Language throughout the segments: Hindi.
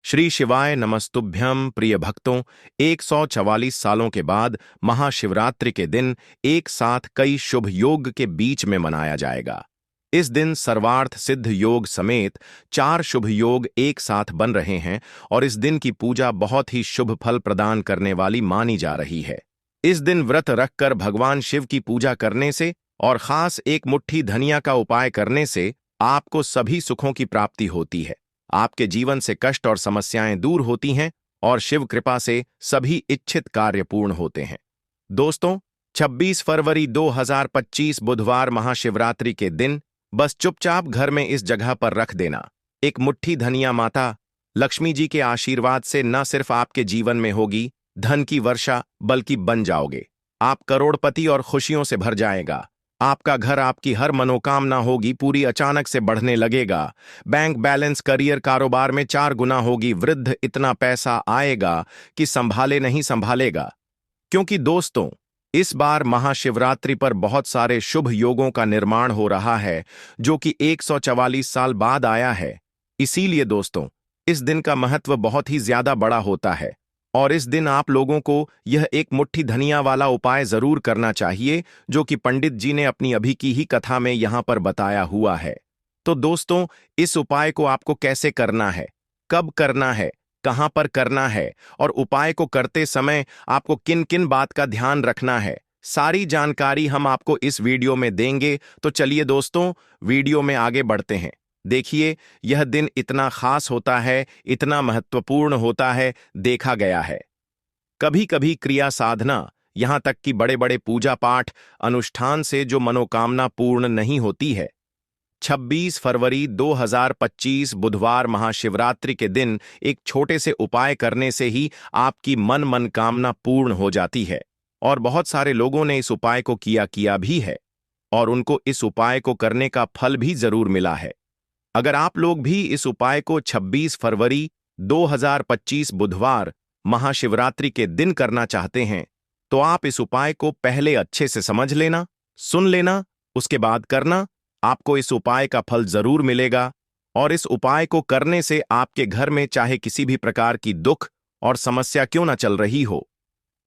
श्री शिवाय नमस्तुभ्यं प्रिय भक्तों। 144 सालों के बाद महाशिवरात्रि के दिन एक साथ कई शुभ योग के बीच में मनाया जाएगा। इस दिन सर्वार्थ सिद्ध योग समेत 4 शुभ योग एक साथ बन रहे हैं और इस दिन की पूजा बहुत ही शुभ फल प्रदान करने वाली मानी जा रही है। इस दिन व्रत रखकर भगवान शिव की पूजा करने से और खास एक मुट्ठी धनिया का उपाय करने से आपको सभी सुखों की प्राप्ति होती है। आपके जीवन से कष्ट और समस्याएं दूर होती हैं और शिव कृपा से सभी इच्छित कार्य पूर्ण होते हैं। दोस्तों, 26 फरवरी 2025 बुधवार महाशिवरात्रि के दिन बस चुपचाप घर में इस जगह पर रख देना एक मुट्ठी धनिया माता लक्ष्मी जी के आशीर्वाद से न सिर्फ आपके जीवन में होगी धन की वर्षा, बल्कि बन जाओगे आप करोड़पति और खुशियों से भर जाएगा। आपका घर, आपकी हर मनोकामना होगी पूरी अचानक से बढ़ने लगेगा। बैंक बैलेंस, करियर, कारोबार में 4 गुना होगी वृद्ध। इतना पैसा आएगा कि संभाले नहीं संभालेगा। क्योंकि दोस्तों, इस बार महाशिवरात्रि पर बहुत सारे शुभ योगों का निर्माण हो रहा है जो कि 144 साल बाद आया है। इसीलिए दोस्तों, इस दिन का महत्व बहुत ही ज्यादा बड़ा होता है और इस दिन आप लोगों को यह एक मुट्ठी धनिया वाला उपाय जरूर करना चाहिए जो कि पंडित जी ने अपनी अभी की ही कथा में यहां पर बताया हुआ है। तो दोस्तों, इस उपाय को आपको कैसे करना है, कब करना है, कहां पर करना है और उपाय को करते समय आपको किन किन बात का ध्यान रखना है, सारी जानकारी हम आपको इस वीडियो में देंगे। तो चलिए दोस्तों, वीडियो में आगे बढ़ते हैं। देखिए, यह दिन इतना खास होता है, इतना महत्वपूर्ण होता है, देखा गया है कभी कभी क्रिया साधना, यहां तक कि बड़े बड़े पूजा पाठ अनुष्ठान से जो मनोकामना पूर्ण नहीं होती है। 26 फरवरी 2025 बुधवार महाशिवरात्रि के दिन एक छोटे से उपाय करने से ही आपकी मनोकामना पूर्ण हो जाती है और बहुत सारे लोगों ने इस उपाय को किया भी है और उनको इस उपाय को करने का फल भी जरूर मिला है। अगर आप लोग भी इस उपाय को 26 फरवरी 2025 बुधवार महाशिवरात्रि के दिन करना चाहते हैं तो आप इस उपाय को पहले अच्छे से समझ लेना, सुन लेना, उसके बाद करना। आपको इस उपाय का फल जरूर मिलेगा और इस उपाय को करने से आपके घर में चाहे किसी भी प्रकार की दुख और समस्या क्यों ना चल रही हो,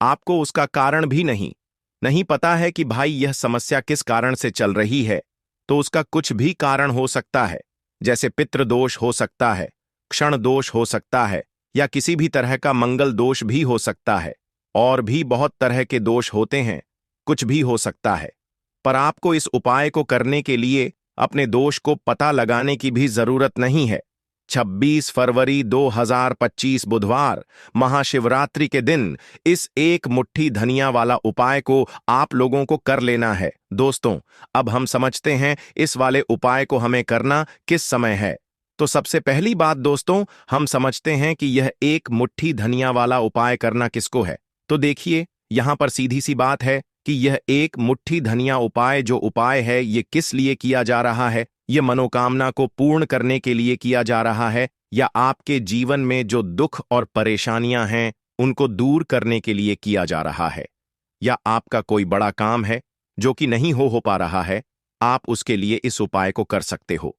आपको उसका कारण भी नहीं पता है कि भाई यह समस्या किस कारण से चल रही है, तो उसका कुछ भी कारण हो सकता है। जैसे पितृदोष हो सकता है, क्षण दोष हो सकता है या किसी भी तरह का मंगल दोष भी हो सकता है और भी बहुत तरह के दोष होते हैं, कुछ भी हो सकता है। पर आपको इस उपाय को करने के लिए अपने दोष को पता लगाने की भी जरूरत नहीं है। 26 फरवरी 2025 बुधवार महाशिवरात्रि के दिन इस एक मुट्ठी धनिया वाला उपाय को आप लोगों को कर लेना है। दोस्तों, अब हम समझते हैं इस वाले उपाय को हमें करना किस समय है। तो सबसे पहली बात दोस्तों, हम समझते हैं कि यह एक मुट्ठी धनिया वाला उपाय करना किसको है। तो देखिए, यहां पर सीधी सी बात है कि यह एक मुट्ठी धनिया उपाय जो उपाय है ये किस लिए किया जा रहा है। ये मनोकामना को पूर्ण करने के लिए किया जा रहा है या आपके जीवन में जो दुख और परेशानियां हैं उनको दूर करने के लिए किया जा रहा है, या आपका कोई बड़ा काम है जो कि नहीं हो पा रहा है, आप उसके लिए इस उपाय को कर सकते हो।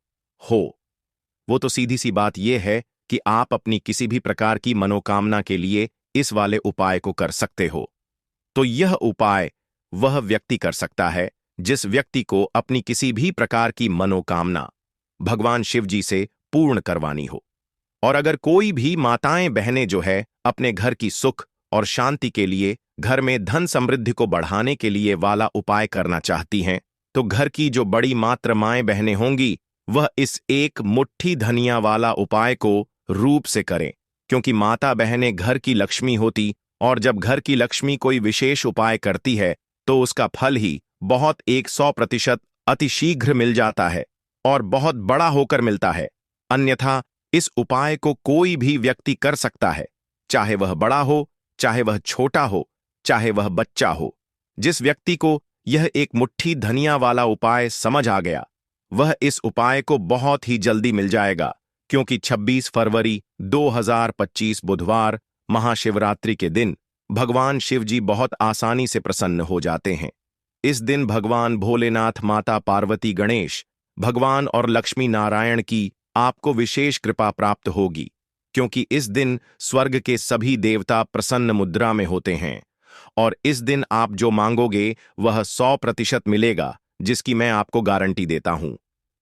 वो तो सीधी सी बात यह है कि आप अपनी किसी भी प्रकार की मनोकामना के लिए इस वाले उपाय को कर सकते हो। तो यह उपाय वह व्यक्ति कर सकता है जिस व्यक्ति को अपनी किसी भी प्रकार की मनोकामना भगवान शिव जी से पूर्ण करवानी हो। और अगर कोई भी माताएं बहनें जो है अपने घर की सुख और शांति के लिए, घर में धन समृद्धि को बढ़ाने के लिए वाला उपाय करना चाहती हैं, तो घर की जो बड़ी मात्र माएं बहनें होंगी वह इस एक मुट्ठी धनिया वाला उपाय को रूप से करें। क्योंकि माता बहनें घर की लक्ष्मी होती और जब घर की लक्ष्मी कोई विशेष उपाय करती है तो उसका फल ही बहुत 100% अतिशीघ्र मिल जाता है और बहुत बड़ा होकर मिलता है। अन्यथा इस उपाय को कोई भी व्यक्ति कर सकता है, चाहे वह बड़ा हो, चाहे वह छोटा हो, चाहे वह बच्चा हो। जिस व्यक्ति को यह एक मुट्ठी धनिया वाला उपाय समझ आ गया वह इस उपाय को बहुत ही जल्दी मिल जाएगा। क्योंकि 26 फरवरी 2025 बुधवार महाशिवरात्रि के दिन भगवान शिव जी बहुत आसानी से प्रसन्न हो जाते हैं। इस दिन भगवान भोलेनाथ, माता पार्वती, गणेश भगवान और लक्ष्मी नारायण की आपको विशेष कृपा प्राप्त होगी। क्योंकि इस दिन स्वर्ग के सभी देवता प्रसन्न मुद्रा में होते हैं और इस दिन आप जो मांगोगे वह 100% मिलेगा, जिसकी मैं आपको गारंटी देता हूं।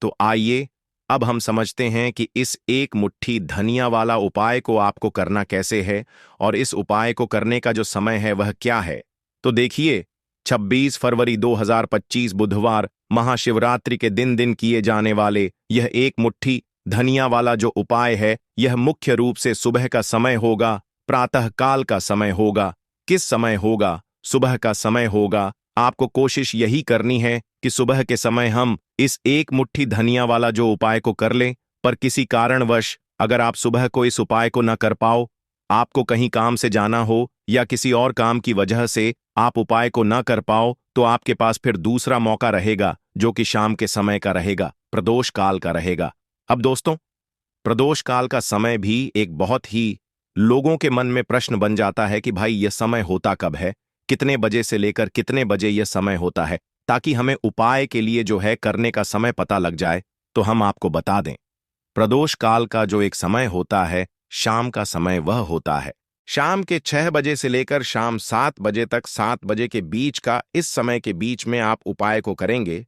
तो आइए अब हम समझते हैं कि इस एक मुट्ठी धनिया वाला उपाय को आपको करना कैसे है और इस उपाय को करने का जो समय है वह क्या है। तो देखिए, 26 फरवरी 2025 बुधवार महाशिवरात्रि के दिन किए जाने वाले यह एक मुट्ठी धनिया वाला जो उपाय है, यह मुख्य रूप से सुबह का समय होगा, प्रातः काल का समय होगा। किस समय होगा? सुबह का समय होगा। आपको कोशिश यही करनी है कि सुबह के समय हम इस एक मुट्ठी धनिया वाला जो उपाय को कर लें, पर किसी कारणवश अगर आप सुबह को इस उपाय को न कर पाओ, आपको कहीं काम से जाना हो या किसी और काम की वजह से आप उपाय को न कर पाओ, तो आपके पास फिर दूसरा मौका रहेगा जो कि शाम के समय का रहेगा, प्रदोष काल का रहेगा। अब दोस्तों, प्रदोष काल का समय भी एक बहुत ही लोगों के मन में प्रश्न बन जाता है कि भाई यह समय होता कब है, कितने बजे से लेकर कितने बजे यह समय होता है, ताकि हमें उपाय के लिए जो है करने का समय पता लग जाए। तो हम आपको बता दें, प्रदोष काल का जो एक समय होता है, शाम का समय वह होता है शाम के 6 बजे से लेकर शाम 7 बजे तक। 7 बजे के बीच का इस समय के बीच में आप उपाय को करेंगे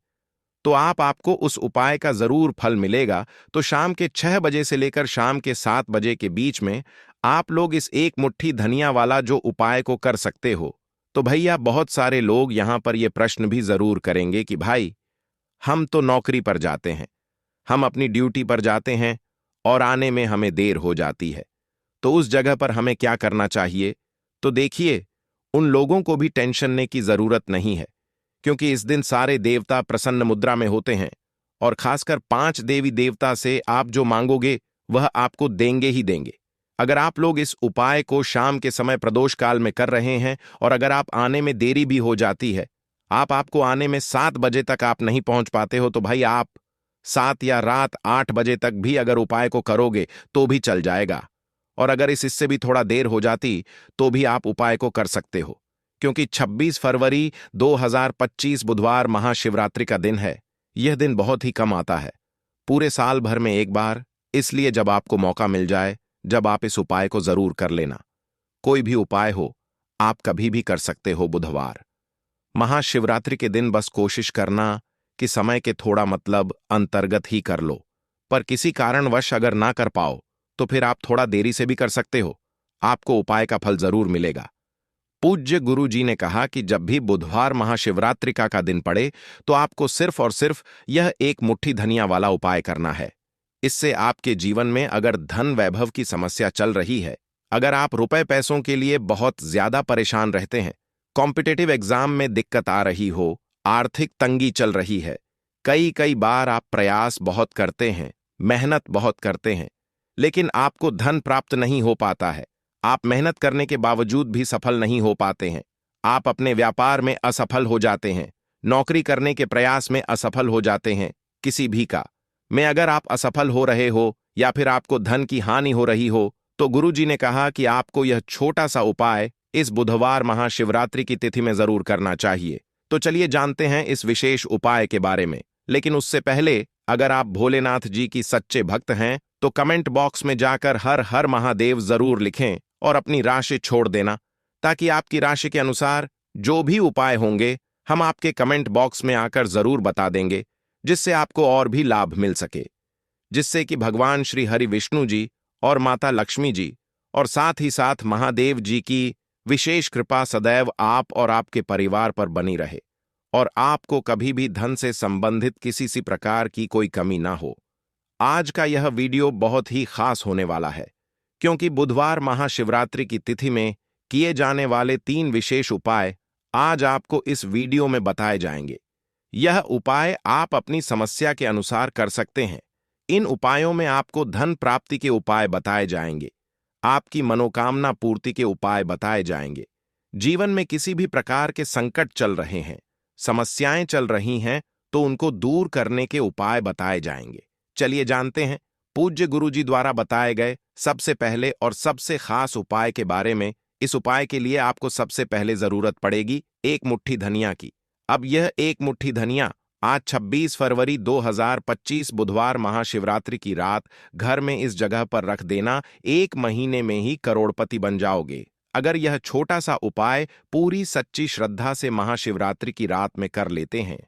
तो आपको उस उपाय का जरूर फल मिलेगा। तो शाम के 6 बजे से लेकर शाम के 7 बजे के बीच में आप लोग इस एक मुट्ठी धनिया वाला जो उपाय को कर सकते हो। तो भैया, बहुत सारे लोग यहां पर यह प्रश्न भी जरूर करेंगे कि भाई, हम तो नौकरी पर जाते हैं, हम अपनी ड्यूटी पर जाते हैं और आने में हमें देर हो जाती है, तो उस जगह पर हमें क्या करना चाहिए? तो देखिए, उन लोगों को भी टेंशन लेने की जरूरत नहीं है, क्योंकि इस दिन सारे देवता प्रसन्न मुद्रा में होते हैं और खासकर 5 देवी देवता से आप जो मांगोगे वह आपको देंगे ही देंगे। अगर आप लोग इस उपाय को शाम के समय प्रदोष काल में कर रहे हैं और अगर आप आने में देरी भी हो जाती है, आपको आने में 7 बजे तक आप नहीं पहुंच पाते हो, तो भाई आप 7 या रात 8 बजे तक भी अगर उपाय को करोगे तो भी चल जाएगा। और अगर इससे भी थोड़ा देर हो जाती तो भी आप उपाय को कर सकते हो, क्योंकि 26 फरवरी 2025 बुधवार महाशिवरात्रि का दिन है। यह दिन बहुत ही कम आता है, पूरे साल भर में एक बार। इसलिए जब आपको मौका मिल जाए, जब आप इस उपाय को जरूर कर लेना। कोई भी उपाय हो, आप कभी भी कर सकते हो बुधवार महाशिवरात्रि के दिन। बस कोशिश करना कि समय के थोड़ा मतलब अंतर्गत ही कर लो, पर किसी कारणवश अगर ना कर पाओ तो फिर आप थोड़ा देरी से भी कर सकते हो, आपको उपाय का फल जरूर मिलेगा। पूज्य गुरु जी ने कहा कि जब भी बुधवार महाशिवरात्रि का दिन पड़े तो आपको सिर्फ और सिर्फ यह एक मुट्ठी धनिया वाला उपाय करना है। इससे आपके जीवन में अगर धन वैभव की समस्या चल रही है, अगर आप रुपए पैसों के लिए बहुत ज्यादा परेशान रहते हैं, कॉम्पिटिटिव एग्जाम में दिक्कत आ रही हो, आर्थिक तंगी चल रही है, कई बार आप प्रयास बहुत करते हैं, मेहनत बहुत करते हैं, लेकिन आपको धन प्राप्त नहीं हो पाता है, आप मेहनत करने के बावजूद भी सफल नहीं हो पाते हैं, आप अपने व्यापार में असफल हो जाते हैं, नौकरी करने के प्रयास में असफल हो जाते हैं, किसी भी का में अगर आप असफल हो रहे हो या फिर आपको धन की हानि हो रही हो, तो गुरुजी ने कहा कि आपको यह छोटा सा उपाय इस बुधवार महाशिवरात्रि की तिथि में जरूर करना चाहिए। तो चलिए जानते हैं इस विशेष उपाय के बारे में। लेकिन उससे पहले, अगर आप भोलेनाथ जी की सच्चे भक्त हैं तो कमेंट बॉक्स में जाकर हर हर महादेव जरूर लिखें और अपनी राशि छोड़ देना, ताकि आपकी राशि के अनुसार जो भी उपाय होंगे हम आपके कमेंट बॉक्स में आकर जरूर बता देंगे, जिससे आपको और भी लाभ मिल सके, जिससे कि भगवान श्री हरि विष्णु जी और माता लक्ष्मी जी और साथ ही साथ महादेव जी की विशेष कृपा सदैव आप और आपके परिवार पर बनी रहे और आपको कभी भी धन से संबंधित किसी सी प्रकार की कोई कमी ना हो। आज का यह वीडियो बहुत ही खास होने वाला है, क्योंकि बुधवार महाशिवरात्रि की तिथि में किए जाने वाले 3 विशेष उपाय आज आपको इस वीडियो में बताए जाएंगे। यह उपाय आप अपनी समस्या के अनुसार कर सकते हैं। इन उपायों में आपको धन प्राप्ति के उपाय बताए जाएंगे, आपकी मनोकामना पूर्ति के उपाय बताए जाएंगे। जीवन में किसी भी प्रकार के संकट चल रहे हैं, समस्याएं चल रही हैं, तो उनको दूर करने के उपाय बताए जाएंगे। चलिए जानते हैं पूज्य गुरुजी द्वारा बताए गए सबसे पहले और सबसे खास उपाय के बारे में। इस उपाय के लिए आपको सबसे पहले जरूरत पड़ेगी एक मुट्ठी धनिया की। अब यह एक मुट्ठी धनिया आज 26 फरवरी 2025 बुधवार महाशिवरात्रि की रात घर में इस जगह पर रख देना, 1 महीने में ही करोड़पति बन जाओगे। अगर यह छोटा सा उपाय पूरी सच्ची श्रद्धा से महाशिवरात्रि की रात में कर लेते हैं।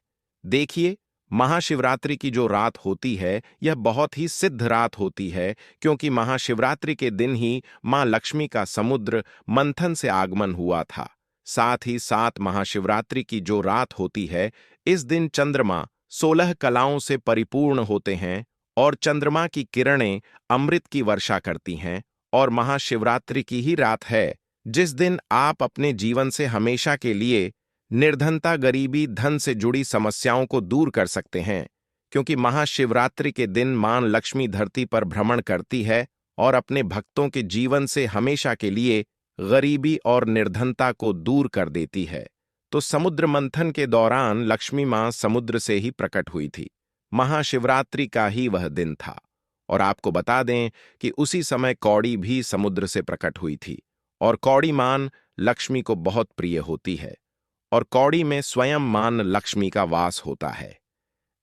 देखिए, महाशिवरात्रि की जो रात होती है यह बहुत ही सिद्ध रात होती है, क्योंकि महाशिवरात्रि के दिन ही मां लक्ष्मी का समुद्र मंथन से आगमन हुआ था। साथ ही साथ महाशिवरात्रि की जो रात होती है, इस दिन चंद्रमा 16 कलाओं से परिपूर्ण होते हैं और चंद्रमा की किरणें अमृत की वर्षा करती हैं। और महाशिवरात्रि की ही रात है जिस दिन आप अपने जीवन से हमेशा के लिए निर्धनता, गरीबी, धन से जुड़ी समस्याओं को दूर कर सकते हैं, क्योंकि महाशिवरात्रि के दिन मां लक्ष्मी धरती पर भ्रमण करती है और अपने भक्तों के जीवन से हमेशा के लिए गरीबी और निर्धनता को दूर कर देती है। तो समुद्र मंथन के दौरान लक्ष्मी मां समुद्र से ही प्रकट हुई थी। महाशिवरात्रि का ही वह दिन था। और आपको बता दें कि उसी समय कौड़ी भी समुद्र से प्रकट हुई थी। और कौड़ी मान लक्ष्मी को बहुत प्रिय होती है और कौड़ी में स्वयं मान लक्ष्मी का वास होता है।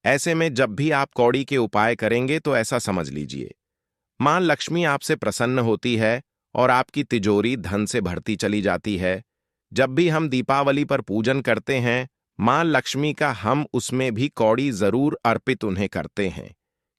ऐसे में जब भी आप कौड़ी के उपाय करेंगे तो ऐसा समझ लीजिए, मां लक्ष्मी आपसे प्रसन्न होती है और आपकी तिजोरी धन से भरती चली जाती है। जब भी हम दीपावली पर पूजन करते हैं मां लक्ष्मी का, हम उसमें भी कौड़ी जरूर अर्पित उन्हें करते हैं,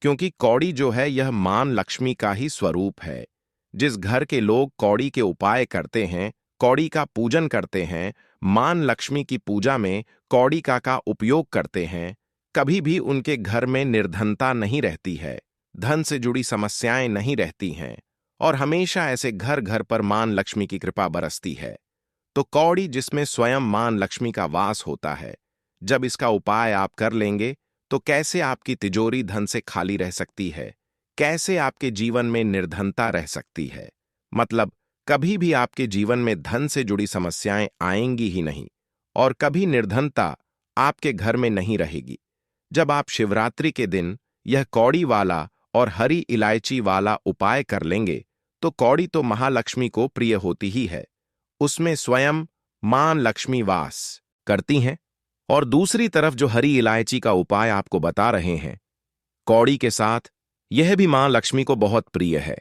क्योंकि कौड़ी जो है यह मां लक्ष्मी का ही स्वरूप है। जिस घर के लोग कौड़ी के उपाय करते हैं, कौड़ी का पूजन करते हैं, मां लक्ष्मी की पूजा में कौड़ी का उपयोग करते हैं, कभी भी उनके घर में निर्धनता नहीं रहती है, धन से जुड़ी समस्याएं नहीं रहती हैं और हमेशा ऐसे घर घर पर मां लक्ष्मी की कृपा बरसती है। तो कौड़ी जिसमें स्वयं मां लक्ष्मी का वास होता है, जब इसका उपाय आप कर लेंगे तो कैसे आपकी तिजोरी धन से खाली रह सकती है, कैसे आपके जीवन में निर्धनता रह सकती है। मतलब कभी भी आपके जीवन में धन से जुड़ी समस्याएं आएंगी ही नहीं और कभी निर्धनता आपके घर में नहीं रहेगी। जब आप शिवरात्रि के दिन यह कौड़ी वाला और हरी इलायची वाला उपाय कर लेंगे तो कौड़ी तो महालक्ष्मी को प्रिय होती ही है, उसमें स्वयं मां लक्ष्मी वास करती हैं। और दूसरी तरफ जो हरी इलायची का उपाय आपको बता रहे हैं कौड़ी के साथ, यह भी मां लक्ष्मी को बहुत प्रिय है।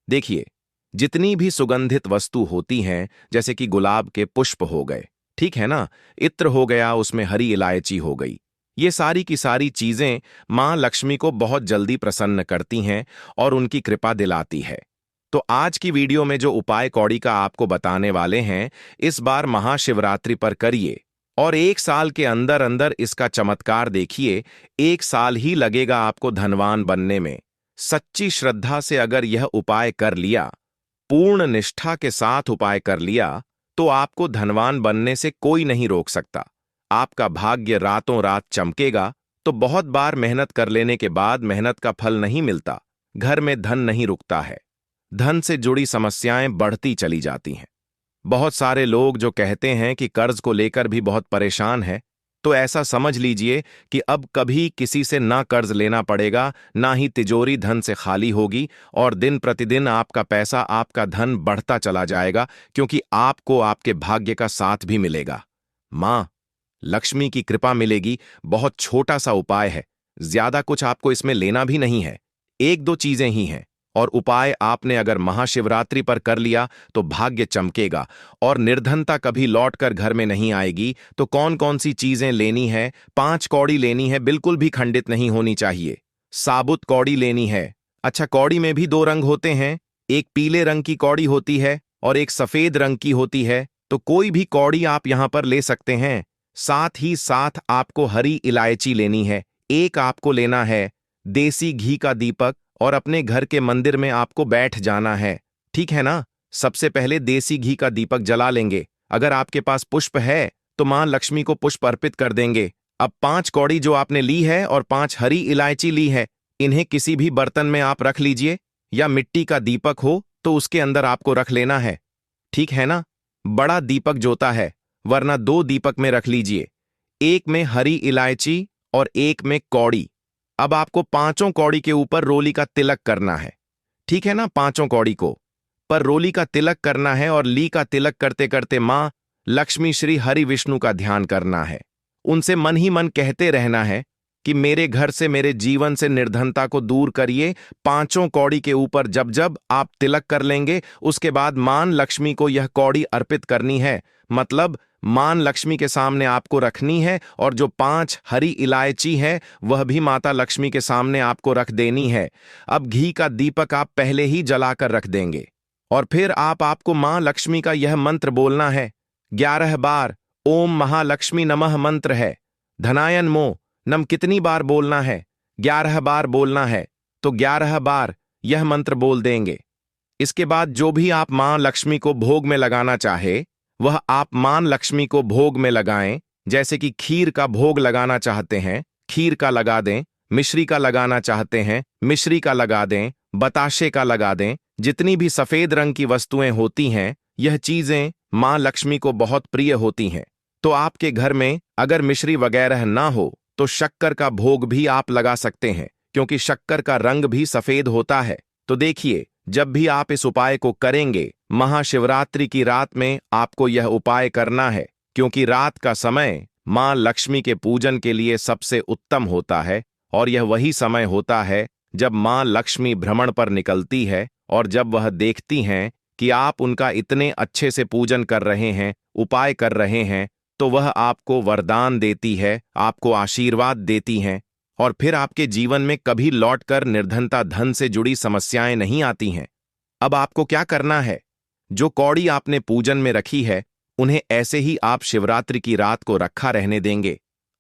देखिए, जितनी भी सुगंधित वस्तु होती हैं, जैसे कि गुलाब के पुष्प हो गए, ठीक है ना, इत्र हो गया, उसमें हरी इलायची हो गई, ये सारी की सारी चीजें मां लक्ष्मी को बहुत जल्दी प्रसन्न करती हैं और उनकी कृपा दिलाती है। तो आज की वीडियो में जो उपाय कौड़ी का आपको बताने वाले हैं, इस बार महाशिवरात्रि पर करिए और 1 साल के अंदर अंदर इसका चमत्कार देखिए। 1 साल ही लगेगा आपको धनवान बनने में। सच्ची श्रद्धा से अगर यह उपाय कर लिया, पूर्ण निष्ठा के साथ उपाय कर लिया, तो आपको धनवान बनने से कोई नहीं रोक सकता। आपका भाग्य रातों रात चमकेगा। तो बहुत बार मेहनत कर लेने के बाद मेहनत का फल नहीं मिलता, घर में धन नहीं रुकता है, धन से जुड़ी समस्याएं बढ़ती चली जाती हैं। बहुत सारे लोग जो कहते हैं कि कर्ज को लेकर भी बहुत परेशान है, तो ऐसा समझ लीजिए कि अब कभी किसी से ना कर्ज लेना पड़ेगा, ना ही तिजोरी धन से खाली होगी और दिन प्रतिदिन आपका पैसा, आपका धन बढ़ता चला जाएगा, क्योंकि आपको आपके भाग्य का साथ भी मिलेगा। मां लक्ष्मी की कृपा मिलेगी। बहुत छोटा सा उपाय है, ज्यादा कुछ आपको इसमें लेना भी नहीं है, 1-2 चीजें ही हैं। और उपाय आपने अगर महाशिवरात्रि पर कर लिया तो भाग्य चमकेगा और निर्धनता कभी लौटकर घर में नहीं आएगी। तो कौन कौन सी चीजें लेनी है? 5 कौड़ी लेनी है, बिल्कुल भी खंडित नहीं होनी चाहिए। साबुत कौड़ी लेनी है। अच्छा, कौड़ी में भी 2 रंग होते हैं, एक पीले रंग की कौड़ी होती है और एक सफेद रंग की होती है। तो कोई भी कौड़ी आप यहां पर ले सकते हैं। साथ ही साथ आपको हरी इलायची लेनी है। एक आपको लेना है देसी घी का दीपक और अपने घर के मंदिर में आपको बैठ जाना है, ठीक है ना। सबसे पहले देसी घी का दीपक जला लेंगे। अगर आपके पास पुष्प है तो मां लक्ष्मी को पुष्प अर्पित कर देंगे। अब 5 कौड़ी जो आपने ली है और 5 हरी इलायची ली है, इन्हें किसी भी बर्तन में आप रख लीजिए, या मिट्टी का दीपक हो तो उसके अंदर आपको रख लेना है, ठीक है ना। बड़ा दीपक जोता है, वरना 2 दीपक में रख लीजिए, एक में हरी इलायची और एक में कौड़ी। अब आपको 5 कौड़ी के ऊपर रोली का तिलक करना है, ठीक है ना। 5 कौड़ी को पर रोली का तिलक करना है और ली का तिलक करते करते मां लक्ष्मी श्री हरि विष्णु का ध्यान करना है। उनसे मन ही मन कहते रहना है कि मेरे घर से, मेरे जीवन से निर्धनता को दूर करिए। 5 कौड़ी के ऊपर जब जब आप तिलक कर लेंगे, उसके बाद मान लक्ष्मी को यह कौड़ी अर्पित करनी है। मतलब मान लक्ष्मी के सामने आपको रखनी है, और जो 5 हरी इलायची है वह भी माता लक्ष्मी के सामने आपको रख देनी है। अब घी का दीपक आप पहले ही जलाकर रख देंगे, और फिर आपको मां लक्ष्मी का यह मंत्र बोलना है 11 बार। ओम महालक्ष्मी नमः मंत्र है। धनायन मो नम कितनी बार बोलना है? 11 बार बोलना है। तो 11 बार यह मंत्र बोल देंगे। इसके बाद जो भी आप मां लक्ष्मी को भोग में लगाना चाहे वह आप मां लक्ष्मी को भोग में लगाएं। जैसे कि खीर का भोग लगाना चाहते हैं, खीर का लगा दें। मिश्री का लगाना चाहते हैं, मिश्री का लगा दें। बताशे का लगा दें। जितनी भी सफेद रंग की वस्तुएं होती हैं, यह चीजें मां लक्ष्मी को बहुत प्रिय होती हैं। तो आपके घर में अगर मिश्री वगैरह ना हो तो शक्कर का भोग भी आप लगा सकते हैं, क्योंकि शक्कर का रंग भी सफेद होता है। तो देखिए, जब भी आप इस उपाय को करेंगे, महाशिवरात्रि की रात में आपको यह उपाय करना है, क्योंकि रात का समय मां लक्ष्मी के पूजन के लिए सबसे उत्तम होता है। और यह वही समय होता है जब मां लक्ष्मी भ्रमण पर निकलती है, और जब वह देखती हैं कि आप उनका इतने अच्छे से पूजन कर रहे हैं, उपाय कर रहे हैं, तो वह आपको वरदान देती है, आपको आशीर्वाद देती हैं, और फिर आपके जीवन में कभी लौटकर निर्धनता, धन से जुड़ी समस्याएं नहीं आती हैं। अब आपको क्या करना है? जो कौड़ी आपने पूजन में रखी है, उन्हें ऐसे ही आप शिवरात्रि की रात को रखा रहने देंगे।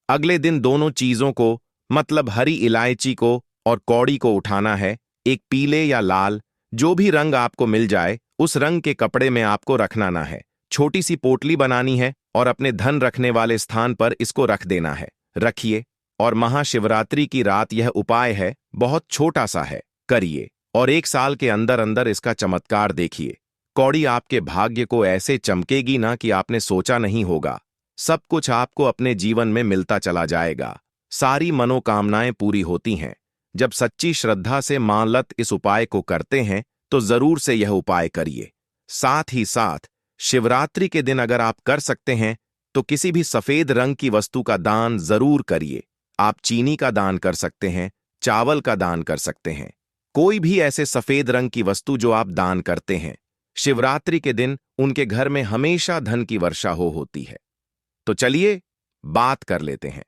अगले दिन दोनों चीजों को, मतलब हरी इलायची को और कौड़ी को उठाना है। एक पीले या लाल, जो भी रंग आपको मिल जाए, उस रंग के कपड़े में आपको रखना ना है। छोटी सी पोटली बनानी है और अपने धन रखने वाले स्थान पर इसको रख देना है। रखिए, और महाशिवरात्रि की रात यह उपाय है, बहुत छोटा सा है, करिए, और 1 साल के अंदर अंदर इसका चमत्कार देखिए। कौड़ी आपके भाग्य को ऐसे चमकेगी ना कि आपने सोचा नहीं होगा। सब कुछ आपको अपने जीवन में मिलता चला जाएगा। सारी मनोकामनाएं पूरी होती हैं। जब सच्ची श्रद्धा से मानलत इस उपाय को करते हैं, तो जरूर से यह उपाय करिए। साथ ही साथ शिवरात्रि के दिन अगर आप कर सकते हैं तो किसी भी सफेद रंग की वस्तु का दान जरूर करिए। आप चीनी का दान कर सकते हैं, चावल का दान कर सकते हैं। कोई भी ऐसे सफेद रंग की वस्तु जो आप दान करते हैं, शिवरात्रि के दिन उनके घर में हमेशा धन की वर्षा होती है। तो चलिए बात कर लेते हैं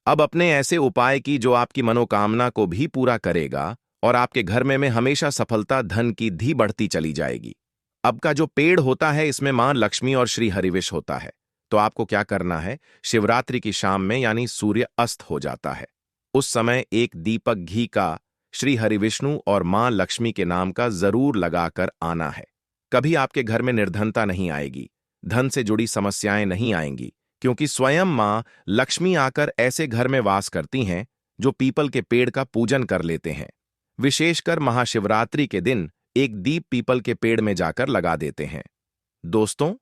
अब अपने ऐसे उपाय की जो आपकी मनोकामना को भी पूरा करेगा, और आपके घर में हमेशा सफलता, धन की धी बढ़ती चली जाएगी। अब का जो पेड़ होता है, इसमें मां लक्ष्मी और श्री हरिविष होता है। तो आपको क्या करना है? शिवरात्रि की शाम में, यानी सूर्य अस्त हो जाता है, उस समय एक दीपक घी का श्री हरिविष्णु और मां लक्ष्मी के नाम का जरूर लगाकर आना है। कभी आपके घर में निर्धनता नहीं आएगी, धन से जुड़ी समस्याएं नहीं आएंगी, क्योंकि स्वयं मां लक्ष्मी आकर ऐसे घर में वास करती हैं जो पीपल के पेड़ का पूजन कर लेते हैं। विशेषकर महाशिवरात्रि के दिन एक दीप पीपल के पेड़ में जाकर लगा देते हैं। दोस्तों,